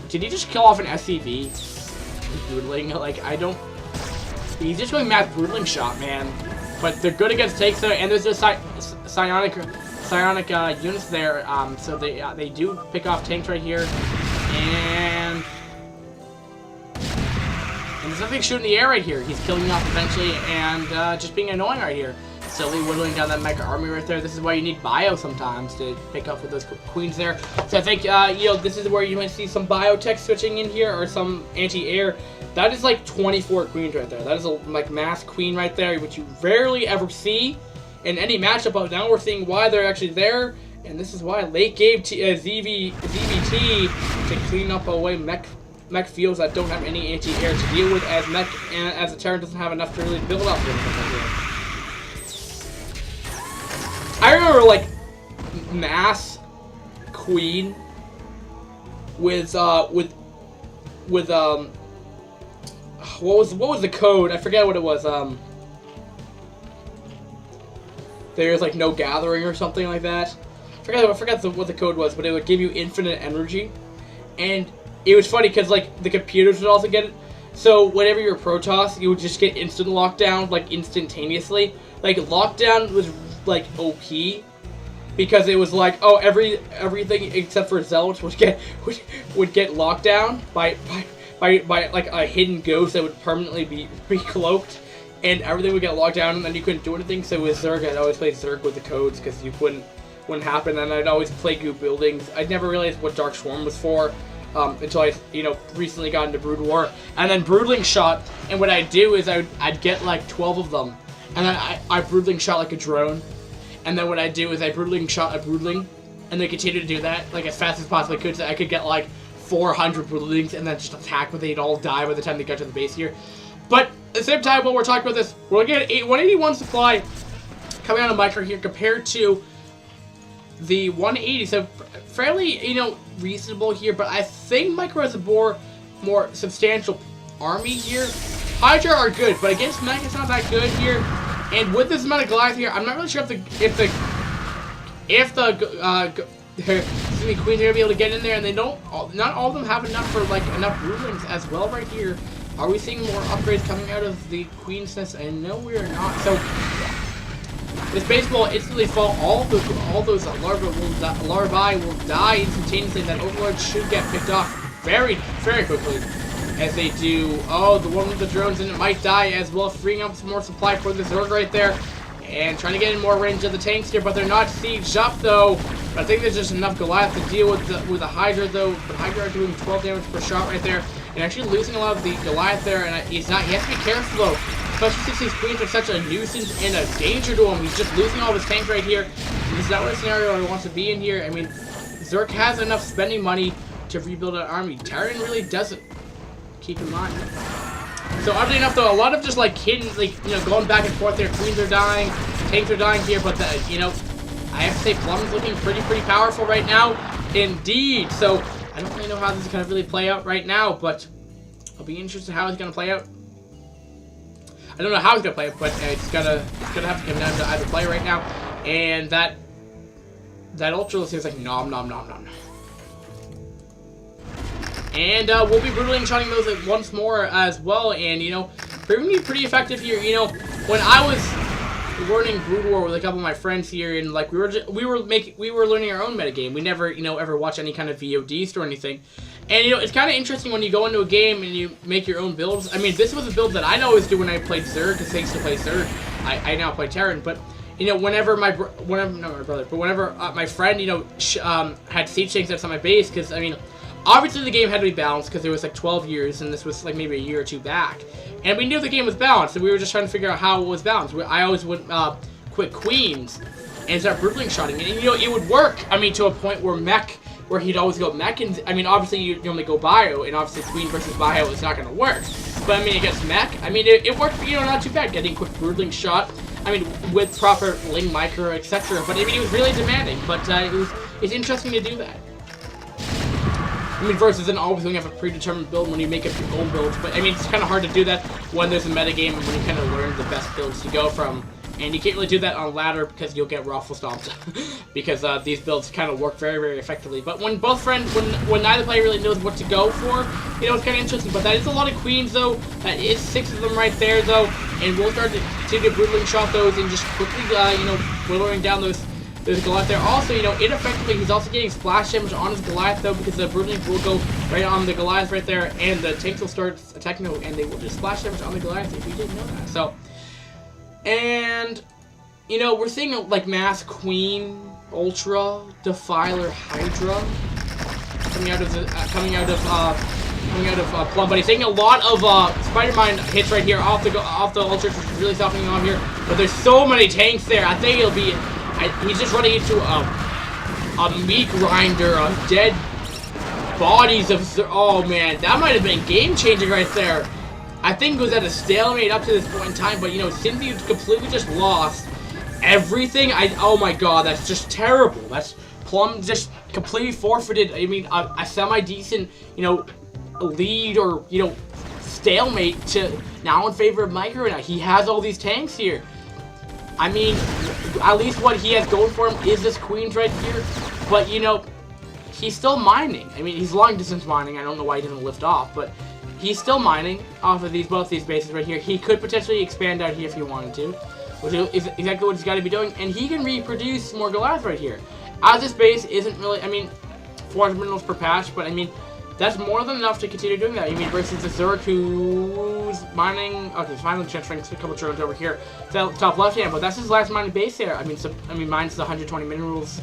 Did he just kill off an SCV? Broodling? Like, I don't... He's just going mass Broodling Shot, man. But they're good against takes though, and there's just psionic units there, so they do pick off tanks right here. And And there's nothing shooting in the air right here. He's killing you off eventually and just being annoying right here. Slowly whittling down that mecha army right there. This is why you need bio sometimes to pick up with those queens there. So I think, you know, this is where you might see some biotech switching in here or some anti-air. That is like 24 queens right there. That is a like mass queen right there, which you rarely ever see in any matchup. But now we're seeing why they're actually there. And this is why late game ZVT to clean up away mech fields that don't have any anti-air to deal with, as the Terran doesn't have enough to really build up with them. I remember like mass queen with what was the code? I forget what it was. There's like no gathering or something like that. I forgot what the code was, but it would give you infinite energy, and it was funny because like the computers would also get it. So whenever you're Protoss, you would just get instant lockdown, like instantaneously. Like lockdown was like OP because it was like, oh, everything except for Zealots would get locked down by like a hidden ghost that would permanently be cloaked, and everything would get locked down, and then you couldn't do anything. So with Zerg, I'd always play Zerg with the codes because you wouldn't happen, and I'd always play Goop buildings. I'd never realized what Dark Swarm was for until I, you know, recently got into Brood War, and then Broodling shot. And what I'd do is I'd get like 12 of them, and then I Broodling shot like a drone. And then what I do is I Broodling shot a Broodling, and then continue to do that like as fast as possibly could, so I could get like 400 Broodlings and then just attack, but they'd all die by the time they got to the base here. But at the same time, while we're talking about this, we're looking at 181 supply coming out of Micro here compared to the 180, so fairly, you know, reasonable here. But I think Micro has a more substantial army here. Hydra are good, but against Mech, it's not that good here. And with this amount of Goliath here, I'm not really sure if the Queens are gonna be able to get in there, and they don't. Not all of them have enough for like enough Broodlings as well right here. Are we seeing more upgrades coming out of the Queen's Nest? And no, we are not. So this base will instantly fall. All those larvae will die instantaneously. That Overlord should get picked off very, very quickly. As they do, oh, the one with the drones, and it might die as well, freeing up some more supply for the Zerg right there, and trying to get in more range of the tanks here, but they're not sieged up though. But I think there's just enough Goliath to deal with the Hydra though. But Hydra are doing 12 damage per shot right there, and actually losing a lot of the Goliath there, and he has to be careful though, especially since these Queens are such a nuisance and a danger to him. He's just losing all of his tanks right here. This is not what a scenario he wants to be in here. I mean, Zerg has enough spending money to rebuild an army. Terran really doesn't. Keep in mind. So oddly enough, though, a lot of just like hidden, like, you know, going back and forth there. Queens are dying, tanks are dying here, but you know, I have to say, Plumbum's looking pretty powerful right now, indeed. So I don't really know how this is gonna really play out right now, but I'll be interested how it's gonna play out. I don't know how it's gonna play out, but it's gonna have to come down to either play right now, and that Ultra seems like nom nom nom nom. And we'll be brutally shotting those once more as well, and, you know, proving to be pretty effective here. You know, when I was learning Brood War with a couple of my friends here, and like we were learning our own metagame. We never, you know, ever watch any kind of VODs or anything. And, you know, it's kind of interesting when you go into a game and you make your own builds. I mean, this was a build that I'd always do when I played Zerg, because I used to play Zerg. I now play Terran, but, you know, whenever my friend, you know, had siege tanks outside my base, because, I mean, obviously the game had to be balanced because it was like 12 years, and this was like maybe a year or two back. And we knew the game was balanced, and we were just trying to figure out how it was balanced. I always would quit Queens and start brutally shotting, and, you know, it would work. I mean, to a point where he'd always go mech, and I mean, obviously you only go bio, and obviously Queen versus bio is not going to work. But I mean, against mech, I mean, it worked, you know, not too bad, getting quick brutally shot. I mean, with proper Ling micro, etc. But I mean, it was really demanding. But it's interesting to do that. I mean, versus then always going to have a predetermined build when you make up your own builds. But I mean, it's kind of hard to do that when there's a metagame and when you kind of learn the best builds to go from. And you can't really do that on ladder because you'll get raffle stomped. Because these builds kind of work very effectively. But when both friends, when neither player really knows what to go for, you know, it's kind of interesting. But that is a lot of Queens, though. That is 6 of them right there, though. And we'll start to brutally shot those and just quickly, you know, whittling down those there's a Goliath there. Also, you know, ineffectively, he's also getting splash damage on his Goliath, though, because the Broodling will go right on the Goliath right there, and the tanks will start attacking, and they will just splash damage on the Goliath if you didn't know that. So, and, you know, we're seeing, like, Mass Queen, Ultra, Defiler, Hydra coming out of Plum, but he's taking a lot of Spider-Mine hits right here off the Ultra, which is really softening off here. But there's so many tanks there. I think it'll be. He's just running into a meat grinder of dead bodies of. Oh man, that might have been game changing right there. I think it was at a stalemate up to this point in time, but you know, Cynthia completely just lost everything. Oh my god, that's just terrible. That's Plum just completely forfeited. I mean, a semi-decent, you know, lead or, you know, stalemate to now in favor of Micro. Now he has all these tanks here. I mean, at least what he has going for him is this Queens right here. But, you know, he's still mining. I mean, he's long distance mining. I don't know why he doesn't lift off, but he's still mining off of both these bases right here. He could potentially expand out here if he wanted to, which is exactly what he's got to be doing. And he can reproduce more Goliath right here. As this base isn't really, I mean, 400 minerals per patch, but I mean, that's more than enough to continue doing that. I mean, versus the Zerg who's mining. Okay, he's finally transferring a couple turns over here to top left hand, but that's his last mining base there. I mean, mine's the 120 minerals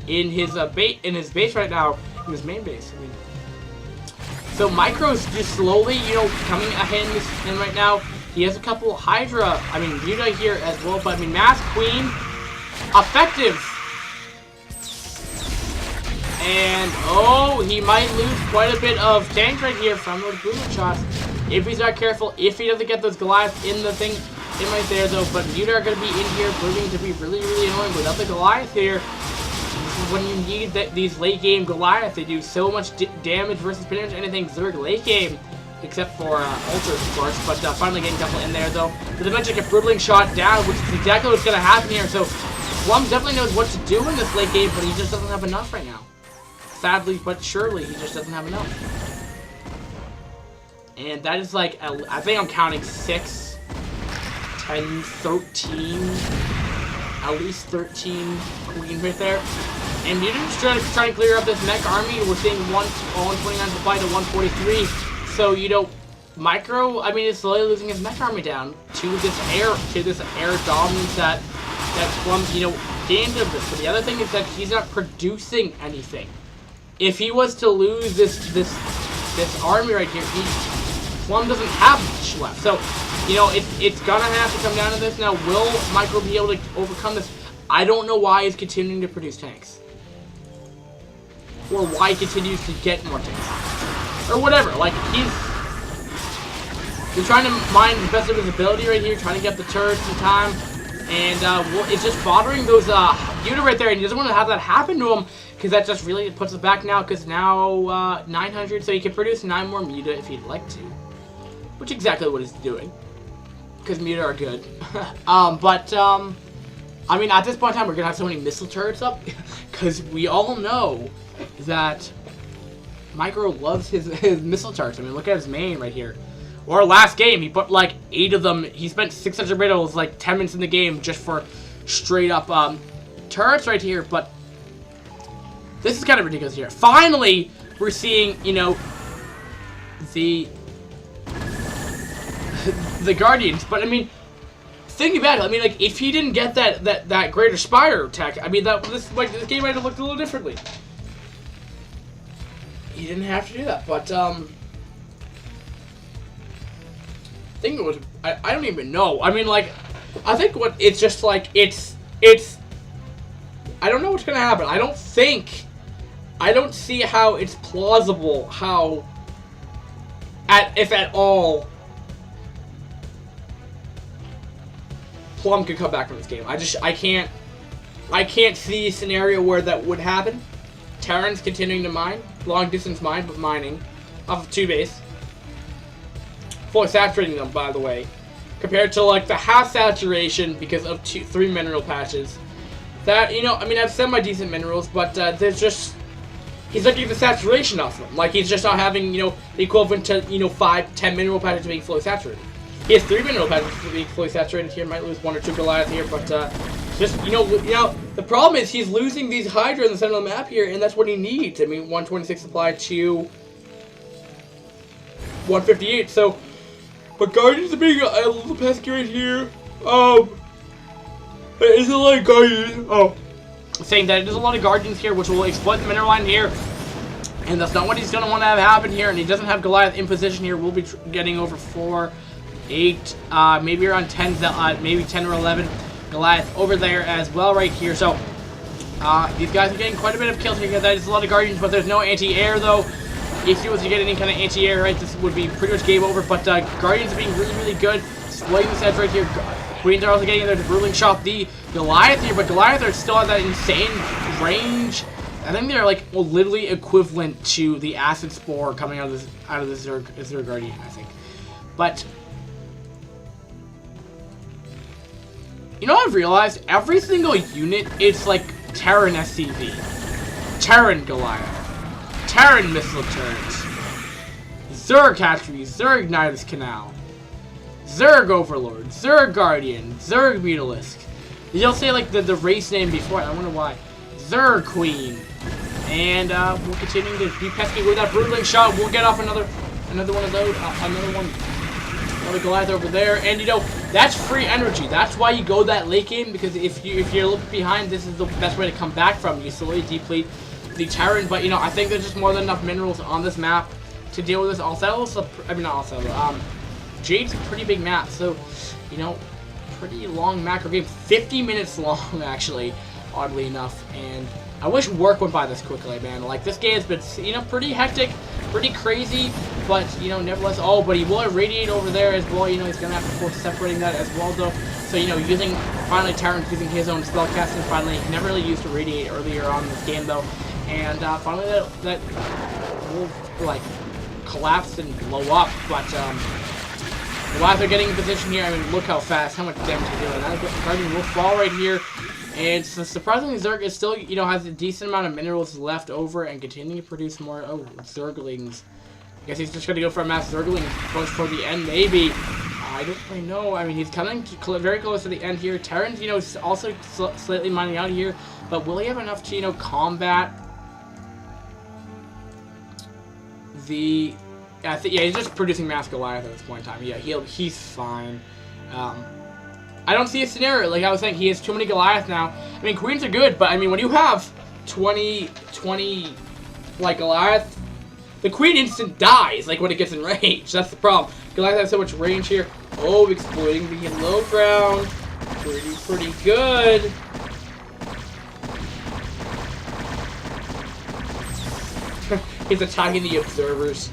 in his base right now, in his main base. I mean, so Micro's just slowly, you know, coming ahead in right now. He has a couple Hydra. I mean, Muta here as well, but I mean, Mass Queen, effective. And, oh, he might lose quite a bit of tank right here from those booming shots. If he's not careful, if he doesn't get those Goliaths in the thing, in right there, though. But Muta are going to be in here, proving to be really, really annoying. Without the Goliath here, this is when you need these late-game Goliaths. They do so much damage versus pretty much anything Zerg late-game, except for Ultras, of course. But finally getting a couple in there, though. But eventually get Broodling shot down, which is exactly what's going to happen here. So, Plum definitely knows what to do in this late game, but he just doesn't have enough right now. Sadly, but surely, he just doesn't have enough. And that is like, I think I'm counting 6, 10, 13, at least 13 Queens right there. And you're just trying to clear up this mech army. We're seeing 129 supply to 143. So, you know, Micro, I mean, is slowly losing his mech army down to this air dominance that Plum, you know, gained of this. But the other thing is that he's not producing anything. If he was to lose this army right here, Plum doesn't have much left. So, you know, it's gonna have to come down to this. Now, will Micro be able to overcome this? I don't know why he's continuing to produce tanks. Or why he continues to get more tanks. Or whatever. Like, he's trying to mine the best of his ability right here, trying to get the turrets in time. And, well, it's just bothering those, unit right there, and he doesn't want to have that happen to him, because that just really puts us back now, because now, 900, so he can produce 9 more Muta if he'd like to. Which is exactly what he's doing. Because Muta are good. I mean, at this point in time, we're going to have so many missile turrets up, because we all know that Micro loves his missile turrets. I mean, look at his main right here. Or last game, he put like 8 of them. He spent 600 minerals, like 10 minutes in the game, just for straight up turrets right here. But this is kind of ridiculous here. Finally, we're seeing, you know, the Guardians. But I mean, thinking about it, I mean, like, if he didn't get that Greater Spider attack, I mean, this game might have looked a little differently. He didn't have to do that, but I think it was, I don't even know. I mean, like, I think it's just like, it's, I don't know what's gonna happen. I don't see how it's plausible how, if at all, Plum could come back from this game. I can't see a scenario where that would happen. Terran's continuing to mine, long distance mine, but mining off of 2 base. Fully saturating them, by the way, compared to like the half saturation because of 3 mineral patches. That, you know, I mean, that's semi-decent minerals, but there's just, he's looking at the saturation off them. Like, he's just not having, you know, the equivalent to, you know, 5, 10 mineral patches being fully saturated. He has 3 mineral patches being fully saturated here. Might lose 1 or 2 Goliath here, but Just, you know, the problem is he's losing these Hydra in the center of the map here, and that's what he needs. I mean, 126 supply to 158, so... But Guardians are being a little pesky right here. Is a lot of Guardians. Oh. Saying that there's a lot of Guardians here, which will exploit the mineral line here. And that's not what he's going to want to have happen here. And he doesn't have Goliath in position here. We'll be getting over 4, 8, maybe around 10, maybe 10 or 11 Goliath over there as well right here. So, these guys are getting quite a bit of kills here. That is a lot of Guardians, but there's no anti-air though. If you was to get any kind of anti-air, right, this would be pretty much game over. But Guardians are being really, really good. Exploiting this edge right here. Queens are also getting in there to brutally shot the Goliath here, but Goliath are still at that insane range. I think they're like literally equivalent to the acid spore coming out of this Zerg Guardian, I think. But you know what I've realized? Every single unit is like Terran SCV, Terran Goliath, Terran missile turrets, Zerg hatchery, Zerg Nidus Canal, Zerg Overlord, Zerg Guardian, Zerg Mutalisk. You'll say like the race name before. I wonder why. Zerg Queen. And we'll continue to be pesky with that brutally shot. We'll get off another one of those. Another Goliath over there. And you know, that's free energy. That's why you go that late game, because if you're a little bit behind, this is the best way to come back from. You slowly deplete the Terran. But you know, I think there's just more than enough minerals on this map to deal with this. Jade's a pretty big map, so, you know, pretty long macro game. 50 minutes long, actually, oddly enough. And I wish work went by this quickly, man. Like, this game has been, you know, pretty hectic, pretty crazy, but, you know, nevertheless. Oh, but he will irradiate over there as well. You know, he's going to have to force separating that as well, though. So, you know, finally, Terran's using his own spellcasting. Finally, he never really used irradiate earlier on in this game, though. And finally, that will, like, collapse and blow up, but, Goliath are getting in position here. I mean, look how fast, how much damage he's doing. That Guardian will fall right here. And so surprisingly, Zerg is still, you know, has a decent amount of minerals left over and continuing to produce more. Oh, Zerglings. I guess he's just going to go for a mass Zergling push for the end, maybe. I don't really know. I mean, he's coming very close to the end here. Terran's, you know, also slightly mining out here. But will he have enough to, you know, combat the... Yeah, he's just producing mass Goliath at this point in time. Yeah, he's fine. I don't see a scenario. Like I was saying, he has too many Goliath now. I mean, Queens are good, but I mean, when you have 20, like, Goliath, the Queen instant dies, like, when it gets in range. That's the problem. Goliath has so much range here. Oh, exploiting the low ground. Pretty good. He's attacking the observers.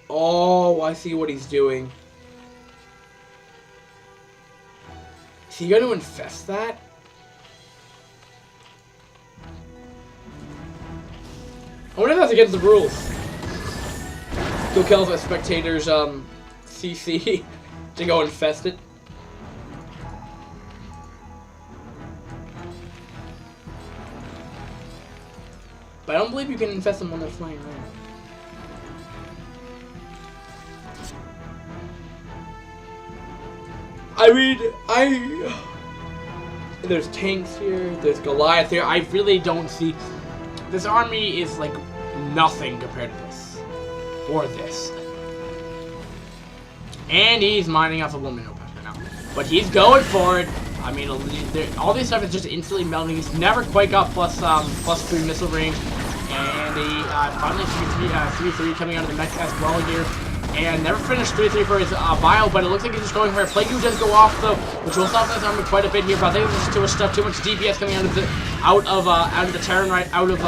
Oh, I see what he's doing. Is he going to infest that? I wonder if that's against the rules. Go kill the spectators, CC to go infest it. But I don't believe you can infest them when they're flying around. I mean, there's tanks here, there's Goliath here. I really don't see... This army is, like, nothing compared to this. Or this. And he's mining off a little minnow patch right now. But he's going for it. I mean, all this stuff is just instantly melting. He's never quite got plus 3 missile range. And he finally 3-3 coming out of the mech as well here. And never finished 3-3 for his bio, but it looks like he's just going for it. Plague Goo does go off though, which will stop this army quite a bit here. But I think there's just too much stuff, too much DPS coming out of the Terran right, out of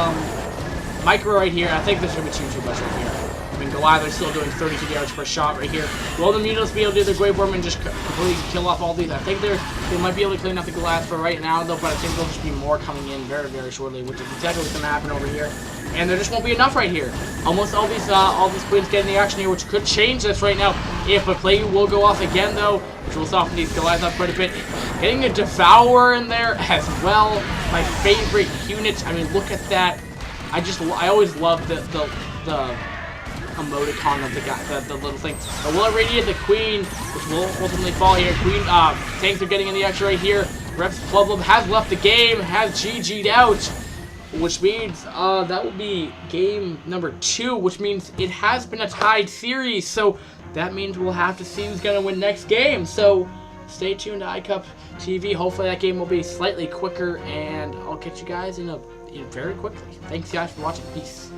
Micro right here. I think this should be too much right here. I mean, Goliath are still doing 32 damage per shot right here. Will the Mutalisk be able to do their Grave Worm and just completely kill off all these? I think they might be able to clean up the Goliath for right now though, but I think there'll just be more coming in very, very shortly, which is exactly what's going to happen over here. And there just won't be enough right here. Almost all these Queens getting the action here, which could change this right now. If a Plague will go off again though, which will soften these Goliaths up quite a bit. Getting a Devourer in there as well. My favorite unit. I mean, look at that. I always love the emoticon of the guy, the little thing. But will it radiate the queen, which will ultimately fall here? Queen, tanks are getting in the extra right here. Reps Plumbum has left the game, has GG'd out, which means that will be game number 2, which means it has been a tied series. So that means we'll have to see who's gonna win next game. So stay tuned to iCup TV. Hopefully that game will be slightly quicker, and I'll catch you guys in very quickly. Thanks guys for watching. Peace.